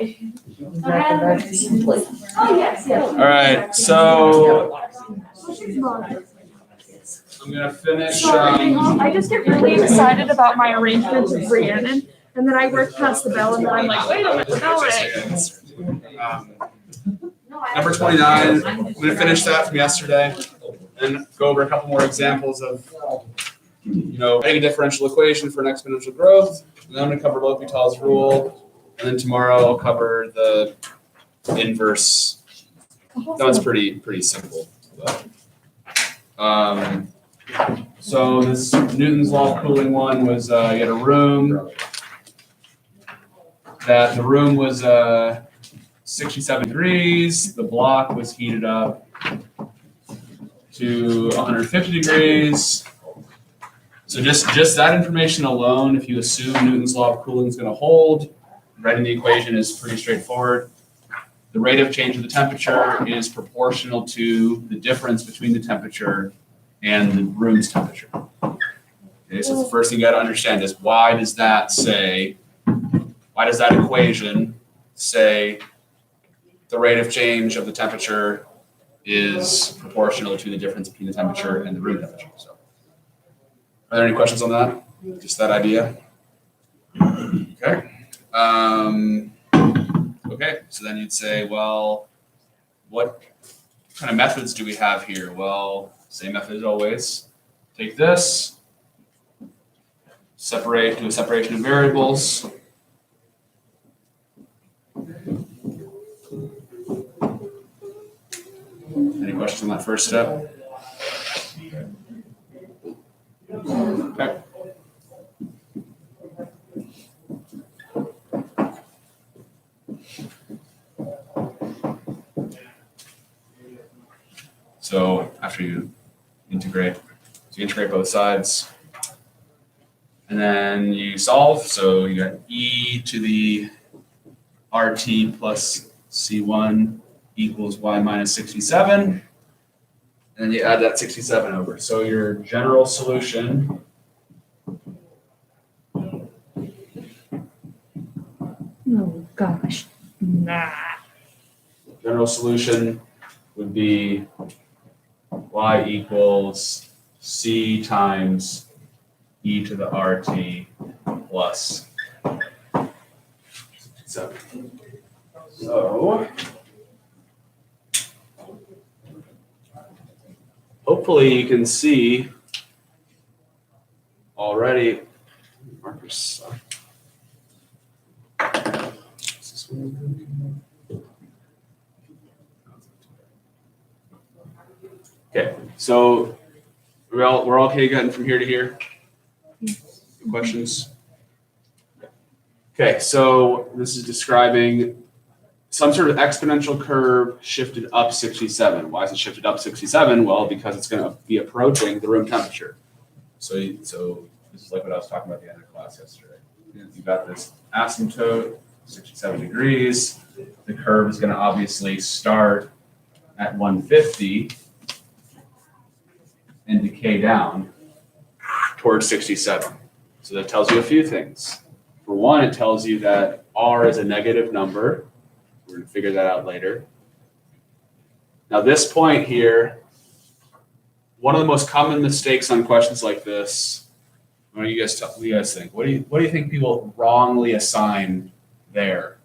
Oh, yes, yes. All right, so I'm gonna finish. I just get really excited about my arrangements with Rhiannon, and then I work past the bell, and then I'm like, wait a minute, no way. Number 29, I'm gonna finish that from yesterday and go over a couple more examples of, writing a differential equation for an exponential growth. And then I'm gonna cover L'Hopital's rule, and then tomorrow I'll cover the inverse. That one's pretty simple. But, so this Newton's law of cooling one was you had a room that the room was 67 degrees. The block was heated up to 150 degrees. So just that information alone, if you assume Newton's law of cooling is going to hold, writing the equation is pretty straightforward. The rate of change of the temperature is proportional to the difference between the temperature and the room's temperature. Okay, so the first thing you got to understand is why does that equation say the rate of change of the temperature is proportional to the difference between the temperature and the room temperature? So, are there any questions on that? Just that idea? Okay. Okay, so then you'd say, well, what kind of methods do we have here? Well, same method as always. Take this, do a separation of variables. Any questions on that first step? Okay. So after you integrate both sides, and then you solve. So you got e to the RT plus C1 equals y minus 67. And then you add that 67 over. So your general solution Oh, gosh. Nah. general solution would be y equals c times e to the RT plus 67. So hopefully you can see already. Markers. Okay, so we're all okay getting from here to here? Questions? Okay, so this is describing some sort of exponential curve shifted up 67. Why is it shifted up 67? Well, because it's going to be approaching the room temperature. So this is like what I was talking about at the end of class yesterday. You got this asymptote, 67 degrees. The curve is going to obviously start at 150 and decay down towards 67. So that tells you a few things. For one, it tells you that R is a negative number. We're going to figure that out later. Now this point here, one of the most common mistakes on questions like this, what do you guys think? What do you think people wrongly assign there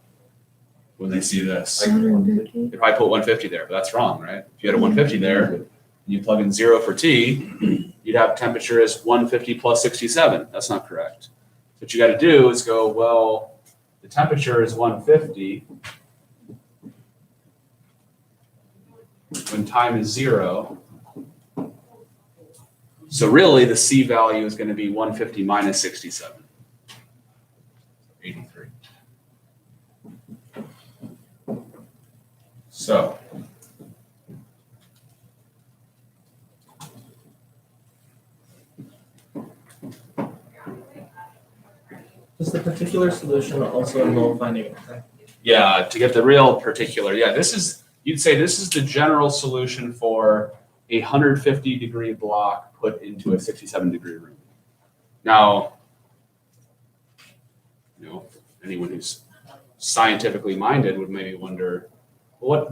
when they see this? If I put 150 there, but that's wrong, right? If you had a 150 there, and you plug in 0 for T, you'd have temperature as 150 plus 67. That's not correct. What you got to do is go, well, the temperature is 150 when time is 0. So really the C value is going to be 150 minus 67. 83. So Does the particular solution also involve finding it? yeah, to get the real particular, you'd say this is the general solution for a 150 degree block put into a 67 degree room. Now, anyone who's scientifically minded would maybe wonder, what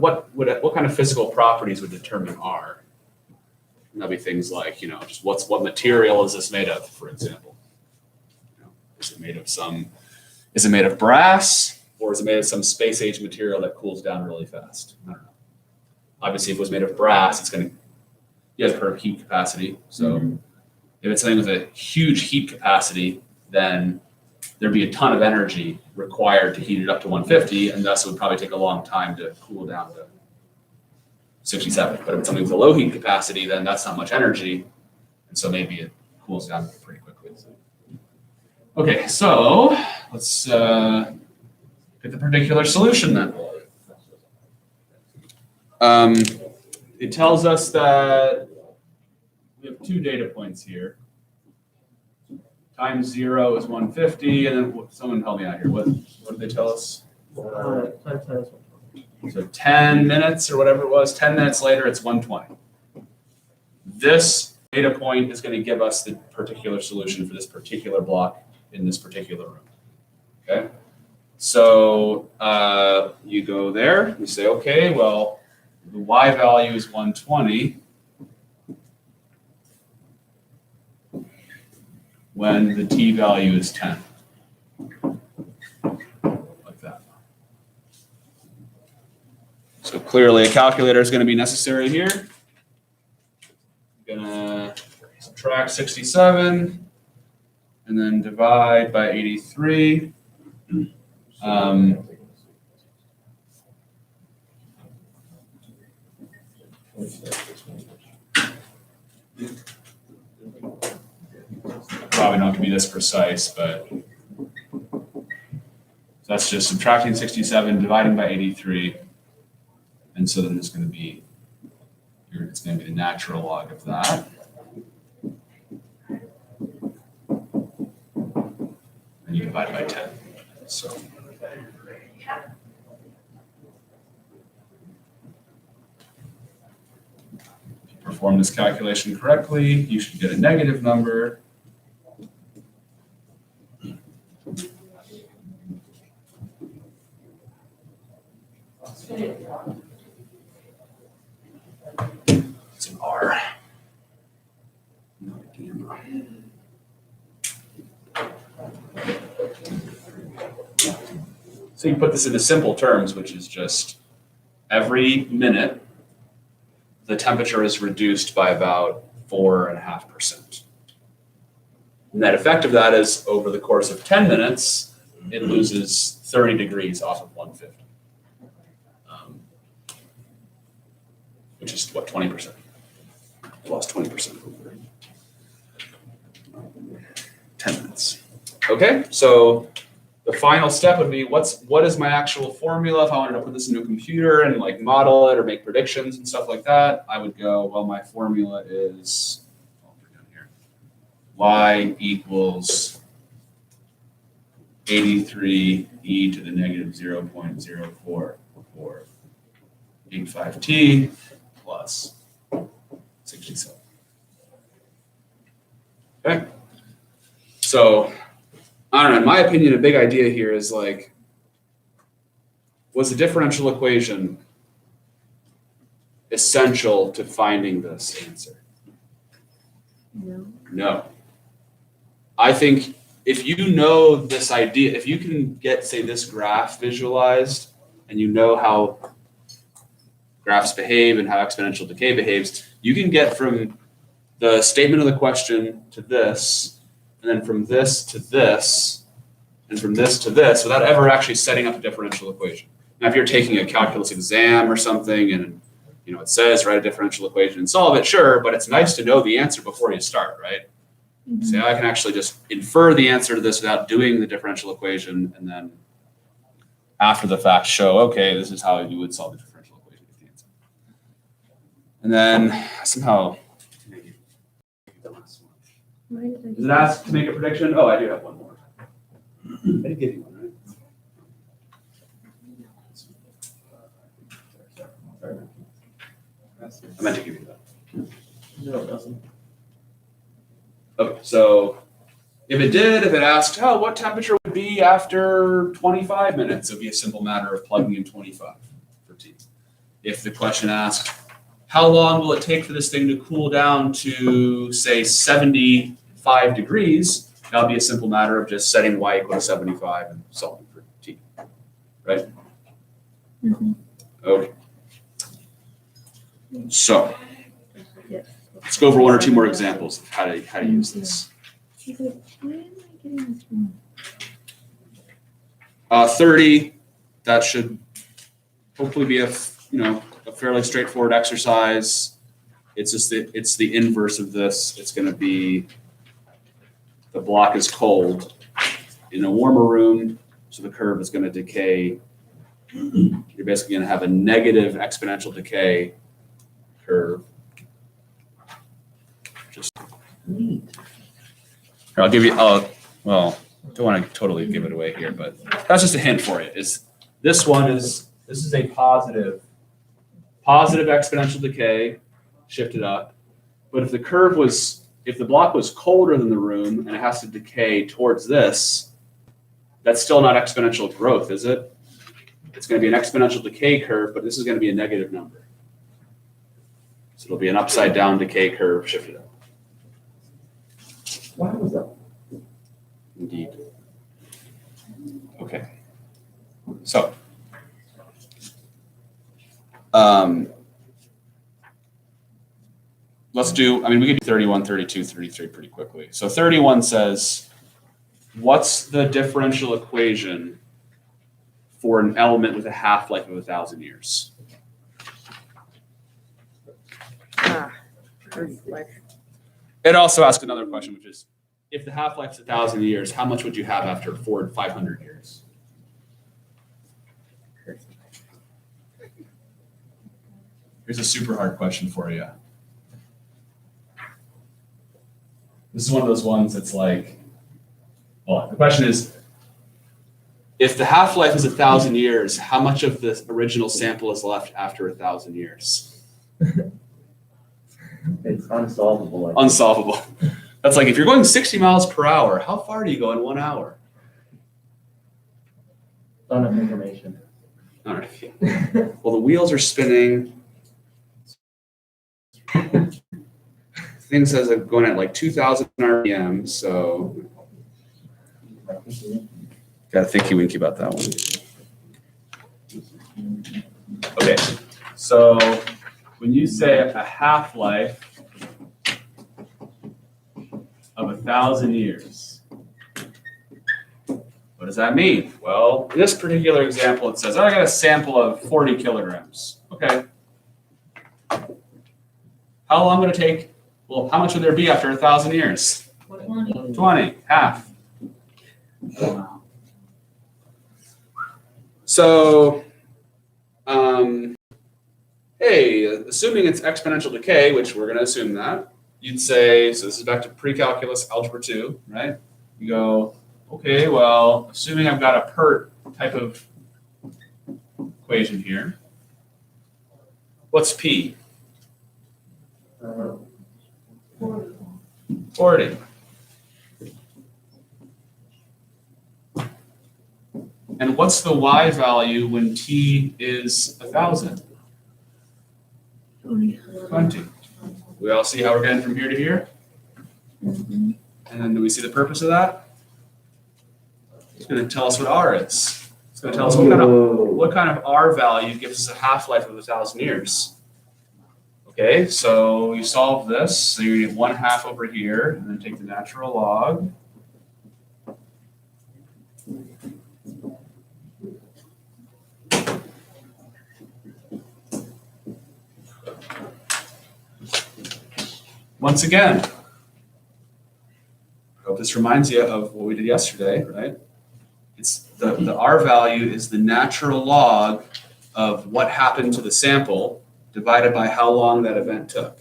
kind of physical properties would determine R? And that'd be things like, just what material is this made of, for example? Is it made of brass, or is it made of some space age material that cools down really fast? I don't know. Obviously, if it was made of brass, you guys have heard of heat capacity. So if it's something with a huge heat capacity, then there'd be a ton of energy required to heat it up to 150, and thus it would probably take a long time to cool down to 67. But if it's something with a low heat capacity, then that's not much energy, and so maybe it cools down pretty quickly. Okay, so let's pick the particular solution then. It tells us that we have 2 data points here. Times 0 is 150, and then someone help me out here. What did they tell us? Times So 10 minutes or whatever it was, 10 minutes later, it's 120. This data point is going to give us the particular solution for this particular block in this particular room. Okay? So you go there, you say, okay, well, the y value is 120 when the t value is 10. Like that. So clearly a calculator is going to be necessary here. I'm going to subtract 67 and then divide by 83. Probably not going to be this precise, but that's just subtracting 67, dividing by 83, and so then it's going to be the natural log of that. And you divide by 10. So. Perform this calculation correctly, you should get a negative number. It's an R. Not a gamma. So you put this into simple terms, which is just every minute the temperature is reduced by about 4.5%. The net effect of that is over the course of 10 minutes, it loses 30 degrees off of 150. Which is what, 20%? It lost 20% over 10 minutes. Okay, so the final step would be what is my actual formula if I wanted to put this into a computer and like model it or make predictions and stuff like that? I would go, well, my formula is y equals 83 e to the negative 0.0485t plus 67. Okay, so I don't know, in my opinion, a big idea here is like, was the differential equation essential to finding this answer? No. I think if you know this idea, if you can get, say, this graph visualized and you know how graphs behave and how exponential decay behaves, you can get from the statement of the question to this, and then from this to this, and from this to this, without ever actually setting up a differential equation. Now, if you're taking a calculus exam or something, and it says write a differential equation and solve it, sure, but it's nice to know the answer before you start, right? Mm-hmm. So I can actually just infer the answer to this without doing the differential equation, and then after the fact show, okay, this is how you would solve the differential equation with the answer. And then somehow, does it ask to make a prediction? Oh, I do have one more. I did give you one, right? I meant to give you that. No, it doesn't. Okay, so if it asked, what temperature would it be after 25 minutes? It would be a simple matter of plugging in 25 for T. If the question asks, how long will it take for this thing to cool down to, say, 75 degrees? That'll be a simple matter of just setting y equal to 75 and solving for T, right? Mhm. Okay. So Yes. let's go over one or two more examples of how to use this. She's like, why am I getting this wrong? 30, that should hopefully be a fairly straightforward exercise. It's just it's the inverse of this. It's going to be the block is cold in a warmer room, so the curve is going to decay. You're basically going to have a negative exponential decay curve. Just Neat. here, I'll give you. Well, don't want to totally give it away here, but that's just a hint for you. This is a positive exponential decay, shifted up. But if the block was colder than the room and it has to decay towards this, that's still not exponential growth, is it? It's going to be an exponential decay curve, but this is going to be a negative number. So it'll be an upside down decay curve shifted up. Why was that? Indeed. Okay. So, let's do, we could do 31, 32, 33 pretty quickly. So 31 says, what's the differential equation for an element with a half-life of 1,000 years? It also asks another question, which is, if the half-life is 1,000 years, how much would you have after 500 years? Here's a super hard question for you. This is one of those ones that's like, well, the question is, if the half-life is 1,000 years, how much of the original sample is left after 1,000 years? It's unsolvable. Unsolvable. That's like, if you're going 60 miles per hour, how far do you go in 1 hour? Ton of information. All right. Well, the wheels are spinning. Thing says I'm going at like 2,000 RPM, so gotta thinky winky about that one. Okay, so when you say a half-life of 1,000 years, what does that mean? Well, in this particular example, it says, I got a sample of 40 kilograms. Okay. How long would it take? Well, how much would there be after 1,000 years? 20, half. Wow. So, hey, assuming it's exponential decay, which we're going to assume that, you'd say, so this is back to pre-calculus algebra 2, right? You go, okay, well, assuming I've got a PERT type of equation here, what's P? 40. And what's the y value when t is 1,000? 20. We all see how we're getting from here to here? Mm-hmm. And then do we see the purpose of that? It's going to tell us what r is. It's going to tell us what kind of r value gives us a half-life of 1,000 years. Okay, so you solve this. So you need 1/2 over here, and then take the natural log. Once again, I hope this reminds you of what we did yesterday, right? It's the r value is the natural log of what happened to the sample divided by how long that event took.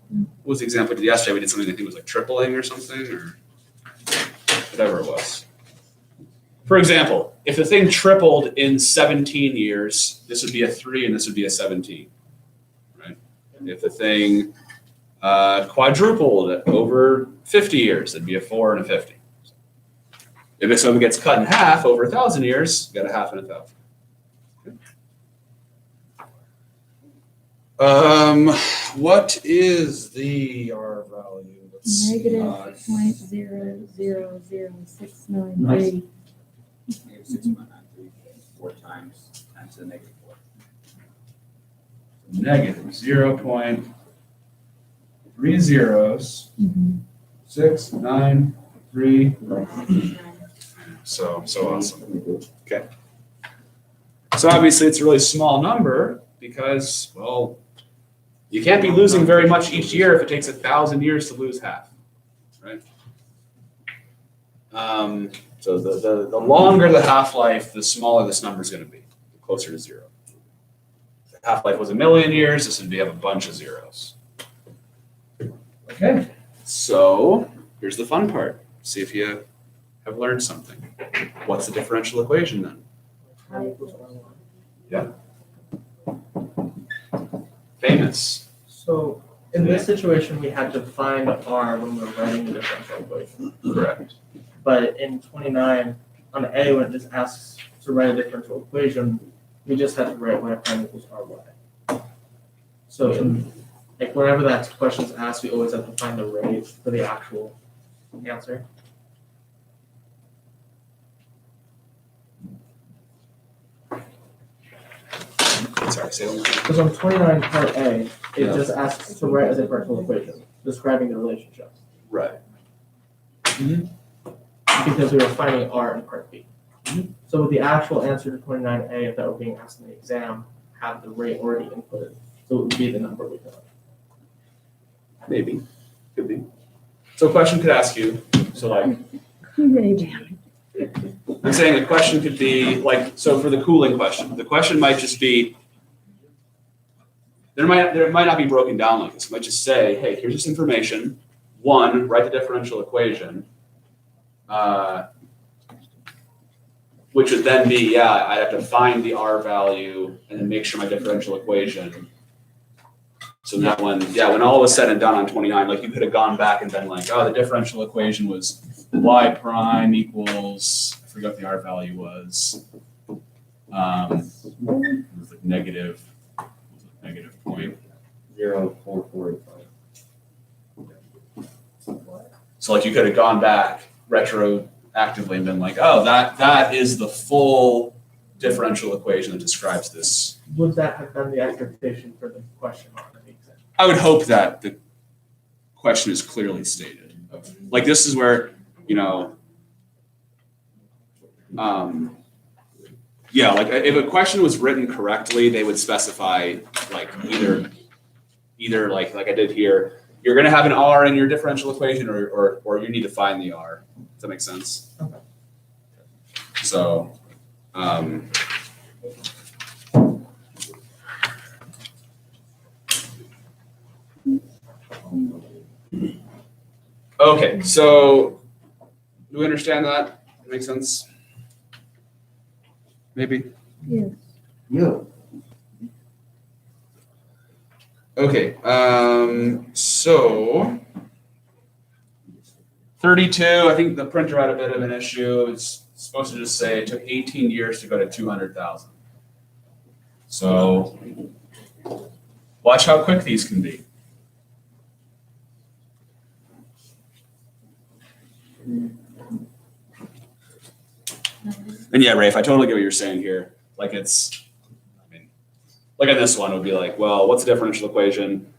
What was the example we did yesterday? We did something I think was like tripling or something, or whatever it was. For example, if the thing tripled in 17 years, this would be a 3 and this would be a 17, right? If the thing quadrupled over 50 years, it'd be a 4 and a 50. If this one gets cut in half over 1,000 years, you got a half and a 1,000. What is the R value? Let's see. Negative point zero zero zero 693. Negative 6.93, 4 times 10 to the negative 4. Negative 0.30 Mhm. 693. So awesome. Okay. So obviously it's a really small number because, well, you can't be losing very much each year if it takes 1,000 years to lose half, right? So the longer the half-life, the smaller this number is going to be, closer to 0. If the half-life was 1,000,000 years, this would have a bunch of zeros. Okay. So here's the fun part. See if you have learned something. What's the differential equation then? Famous. So in this situation, we had to find R when we were writing the differential equation. Correct. But in 29, on A, when it just asks to write a differential equation, we just had to write y prime equals ry. So in, like, whenever that question's asked, we always have to find the rate for the actual answer. Sorry, say that Because on 29 part A, it Yeah. just asks to write a differential equation describing the relationship. Right. Because we were finding R in part B. So with the actual answer to 29A, if that were being asked in the exam, have the rate already inputted. So it would be the number we got. Maybe. Could be. So a question could ask you, so like, I'm saying a question could be like, so for the cooling question, the question might just be, there might not be broken down like this. It might just say, hey, here's this information. 1, write the differential equation. Which would then be, I'd have to find the R value and then make sure my differential equation. So that when all was said and done on 29, like you could have gone back and been like, oh, the differential equation was y prime equals, I forgot what the R value was. It was like negative point. 0.445. So like you could have gone back retroactively and been like, oh, that is the full differential equation that describes this. Would that have been the expectation for the question on the exam? I would hope that the question is clearly stated. Like this is where, like if a question was written correctly, they would specify like either like I did here, you're going to have an R in your differential equation or you need to find the R. Does that make sense? Okay. So, okay, so do we understand that? Make sense? Maybe? Yes. Yeah. Okay, so 32, I think the printer had a bit of an issue. It's supposed to just say it took 18 years to go to 200,000. So watch how quick these can be. And yeah, Rafe, I totally get what you're saying here. Like look at this one, it would be like, well, what's the differential equation?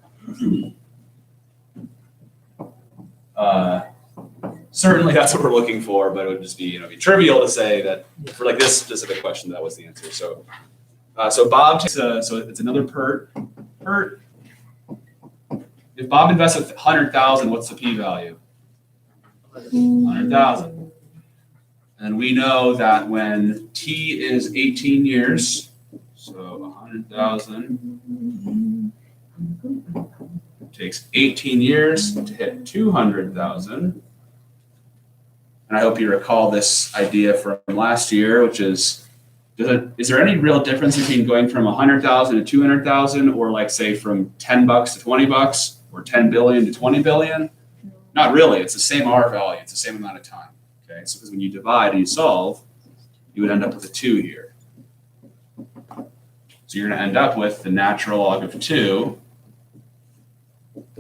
Certainly that's what we're looking for, but it would just be, be trivial to say that for like this specific question, that was the answer. So, so Bob takes so it's another PERT. If Bob invests 100,000, what's the p-value? 100,000. And we know that when t is 18 years, so 100,000 takes 18 years to hit 200,000. And I hope you recall this idea from last year, which is, is there any real difference between going from 100,000 to 200,000, or like say from $10 to $20, or 10 billion to 20 billion? Not really. It's the same R value. It's the same amount of time. Okay, so because when you divide and you solve, you would end up with a 2 here. So you're gonna end up with the natural log of 2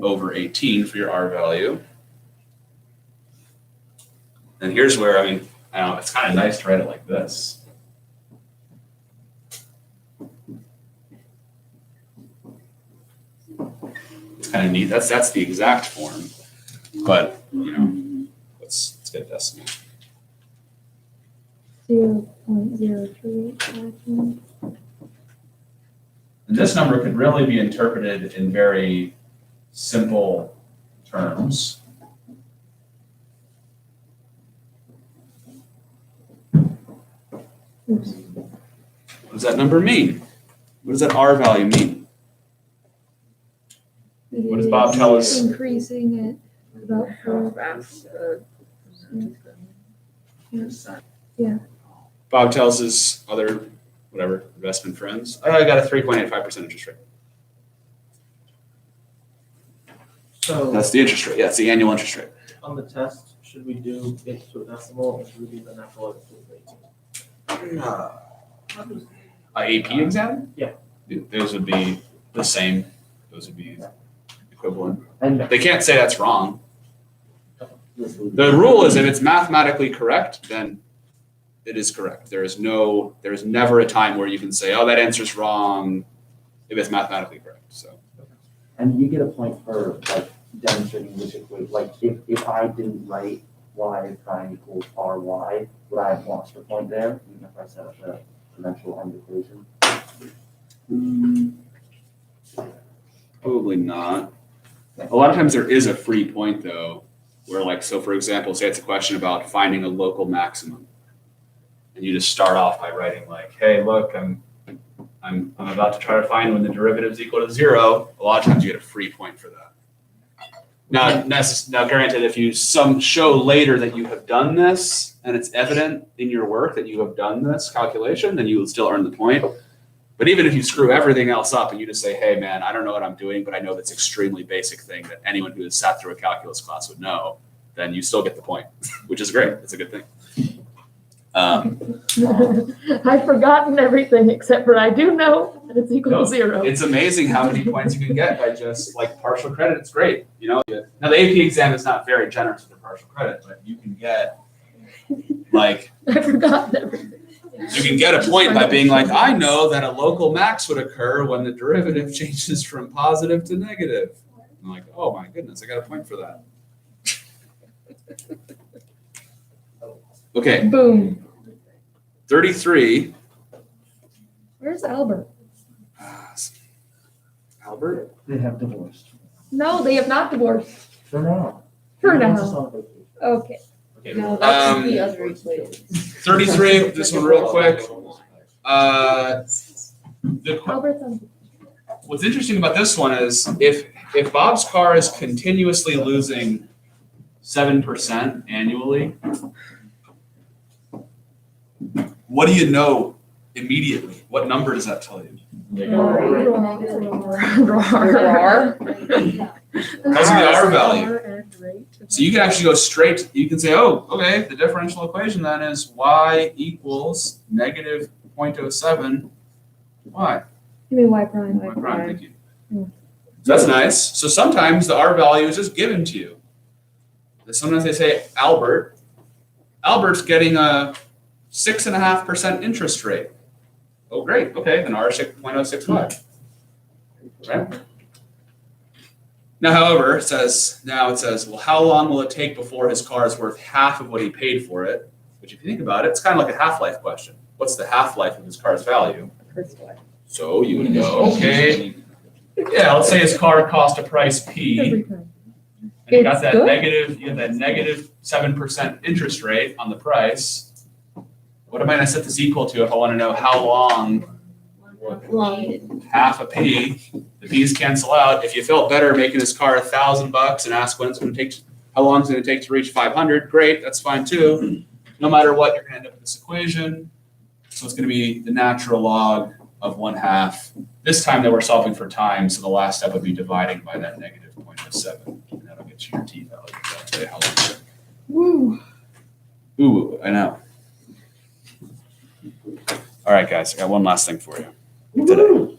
over 18 for your R value. And here's where, I mean, I don't know, it's kind of nice to write it like this. It's kind of neat. That's the exact form, but you know, let's get a decimal. 0.0351. And this number could really be interpreted in very simple terms. Oops. What does that number mean? What does that R value mean? What does Bob tell us? Increasing it about 4. Bob tells his other, whatever, investment friends, I got a 3.85% interest rate. So That's the interest rate. Yeah, it's the annual interest rate. on the test, should we do it to a decimal or should we do the natural log of 2 of 18? AP exam? Yeah. Those would be the same. Those would be equivalent. And They can't say that's wrong. The rule is if it's mathematically correct, then it is correct. There is never a time where you can say, oh, that answer's wrong if it's mathematically correct. So and you get a point for like demonstrating which equation. Like if I didn't write y prime equals ry, would I have lost a point there, even if I set up the eventual end equation? probably not. A lot of times there is a free point though, where like, so for example, say it's a question about finding a local maximum. And you just start off by writing like, hey, look, I'm about to try to find when the derivative is equal to 0. A lot of times you get a free point for that. Now granted, if you show later that you have done this and it's evident in your work that you have done this calculation, then you will still earn the point. But even if you screw everything else up and you just say, hey man, I don't know what I'm doing, but I know this extremely basic thing that anyone who has sat through a calculus class would know, then you still get the point, which is great. It's a good thing. I've forgotten everything except for I do know that it's equal No, to 0. It's amazing how many points you can get by just like partial credit. It's great. You know, now the AP exam is not very generous with the partial credit, but you can get like, I've forgotten everything. you can get a point by being like, I know that a local max would occur when the derivative changes from positive to negative. I'm like, oh my goodness, I got a point for that. Okay, Boom. 33. Where's Albert? Albert? They have divorced. No, they have not divorced. For now. For He wants us now. on vacation. Okay. Okay. No, that's Um, the other equation. 33, this one real quick. Albert's on. What's interesting about this one is if Bob's car is continuously losing 7% annually, what do you know immediately? What number does that tell you? Roar. That's the R value. So you can actually go straight, you can say, oh, okay, the differential equation then is y equals negative 0.07. Why? You mean y prime? Y prime, thank you. So that's nice. So sometimes the R value is just given to you. Sometimes they say Albert's getting a 6.5% interest rate. Oh, great. Okay, then R is 6.065. Right? Now, however, it says, well, how long will it take before his car is worth half of what he paid for it? Which, if you think about it, it's kind of like a half-life question. What's the half-life of his car's value? So you would go, okay, yeah, let's say his car cost a price P. Every time. And you got It's that good. negative 7% interest rate on the price. What am I gonna set this equal to if I wanna know how long? Half a P, the P's cancel out. If you felt better making this car $1,000 and ask when it's gonna take, how long it's gonna take to reach 500, great, that's fine too. No matter what, you're gonna end up with this equation. So it's gonna be the natural log of 1/2. This time that we're solving for time, so the last step would be dividing by that negative 0.07. And that'll get you your T value. That'll tell you how long it took. Woo. Ooh, I know. All right, guys, I got one last thing for you today.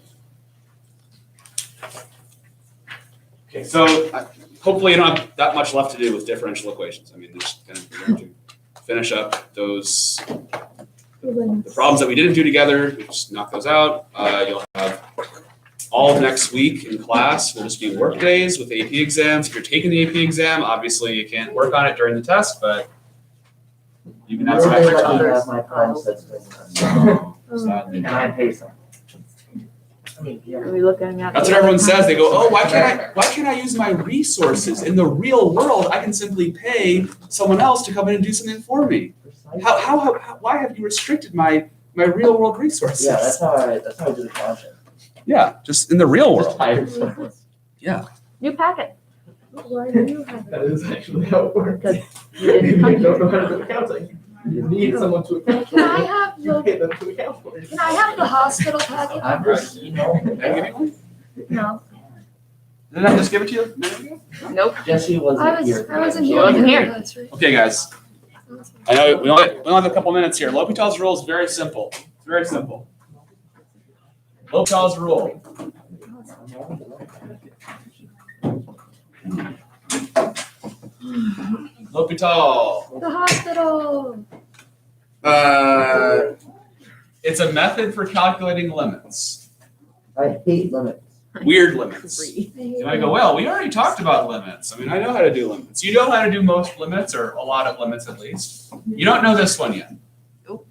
Okay, so hopefully you don't have that much left to do with differential equations. I mean, we're going to finish up those the problems that we didn't do together. We just knock those out. You'll have all of next week in class will just be work days with AP exams. If you're taking the AP exam, obviously you can't work on it during the test, but you can have some extra Let me time. have my prime sets Oh, sadly. and I pay some. I mean, yeah. Are we looking at? That's what everyone says. They go, oh, why can't I use my resources? In the real world, I can simply pay someone else to come in and do something for me. Why have you restricted my real world resources? Yeah, that's how I do the project. Yeah, just in the real Just world. hire someone. Yeah. New packet. Why do you have That is actually how it works. Because you If didn't you punch don't know it. how to do accounting, you need someone to account for Can I it. have You the pay them to account for it. Can I have the hospital packet? I'm just, Did I give you one? No. Didn't I just give it to you a minute ago? Nope. Jesse wasn't here. I wasn't She here. wasn't here. That's right. Okay, guys. I know we only have a couple minutes here. L'Hopital's rule is very simple. It's very simple. L'Hopital's rule. L'Hopital. The hospital. It's a method for calculating limits. I hate limits. Weird limits. Three. You might go, well, we already talked about limits. I mean, I know how to do limits. You know how to do most limits, or a lot of limits at least. You don't know this one yet. Nope.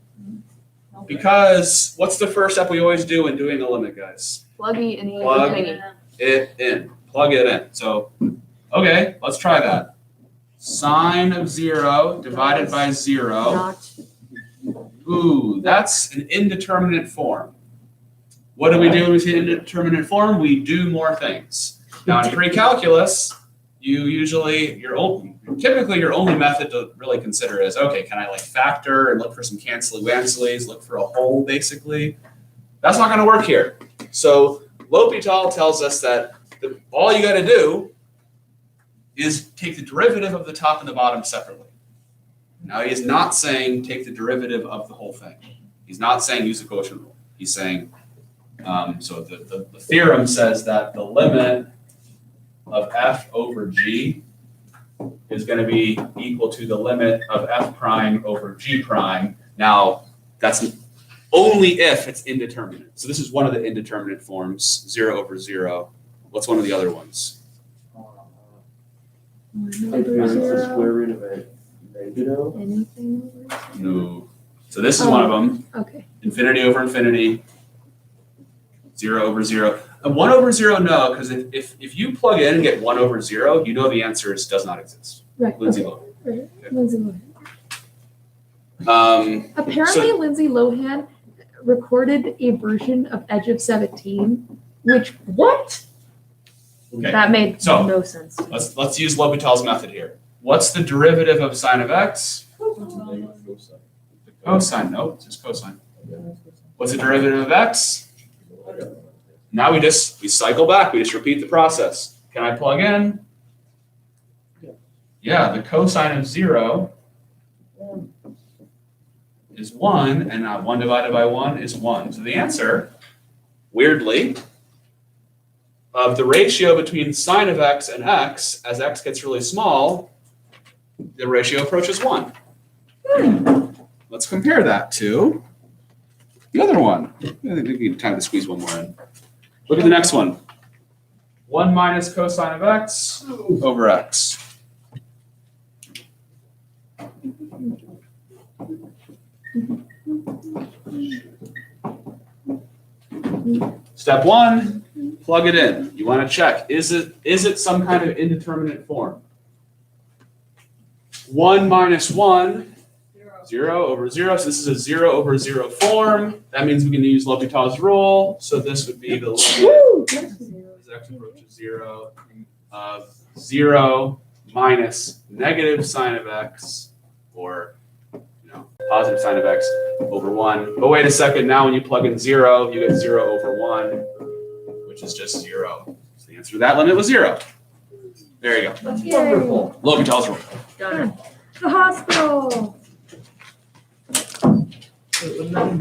Because what's the first step we always do when doing a limit, guys? Plug it in the Plug. thingy. It in. Plug it in. So, okay, let's try that. Sine of 0 divided by 0. Not. Ooh, that's an indeterminate form. What do we do when we see an indeterminate form? We do more things. Now in pre-calculus, typically your only method to really consider is, okay, can I like factor and look for some cancely-wancelies, look for a hole basically? That's not gonna work here. So L'Hopital tells us that all you gotta do is take the derivative of the top and the bottom separately. Now he is not saying take the derivative of the whole thing. He's not saying use the quotient rule. He's saying, so the theorem says that the limit of f over g is going to be equal to the limit of f prime over g prime. Now, that's only if it's indeterminate. So this is one of the indeterminate forms, 0 over 0. What's one of the other ones? Like, it's the square root of a negative. Anything? No. So this is one of them. Okay. Infinity over infinity. 0 over 0. 1 over 0, no, because if you plug in and get 1 over 0, you know the answer does not exist. Right. Lindsay okay. Lohan. Right. Lindsay Lohan. Um, Apparently, Lindsay Lohan recorded a version of Edge of 17, which what? Okay. That made So- no sense. let's use L'Hopital's method here. What's the derivative of sine of x? Cosine. Nope, it's just cosine. What's the derivative of x? Now we cycle back. We just repeat the process. Can I plug in? Yeah, the cosine of 0 is 1, and 1 divided by 1 is 1. So the answer, weirdly, of the ratio between sine of x and x, as x gets really small, the ratio approaches 1. Let's compare that to the other one. I think we need time to squeeze one more in. Look at the next one. 1 minus cosine of x over x. Step 1, plug it in. You want to check, is it some kind of indeterminate form? 1 minus 1, 0 over 0. So this is a 0 over 0 form. That means we can use L'Hopital's rule. So this would be the limit as x approaches 0 of 0 minus negative sine of x, or positive sine of x over 1. But wait a second, now when you plug in 0, you get 0 over 1, which is just 0. So the answer to that limit was 0. There you go. That's wonderful. L'Hopital's rule. Done. The hospital. It would not be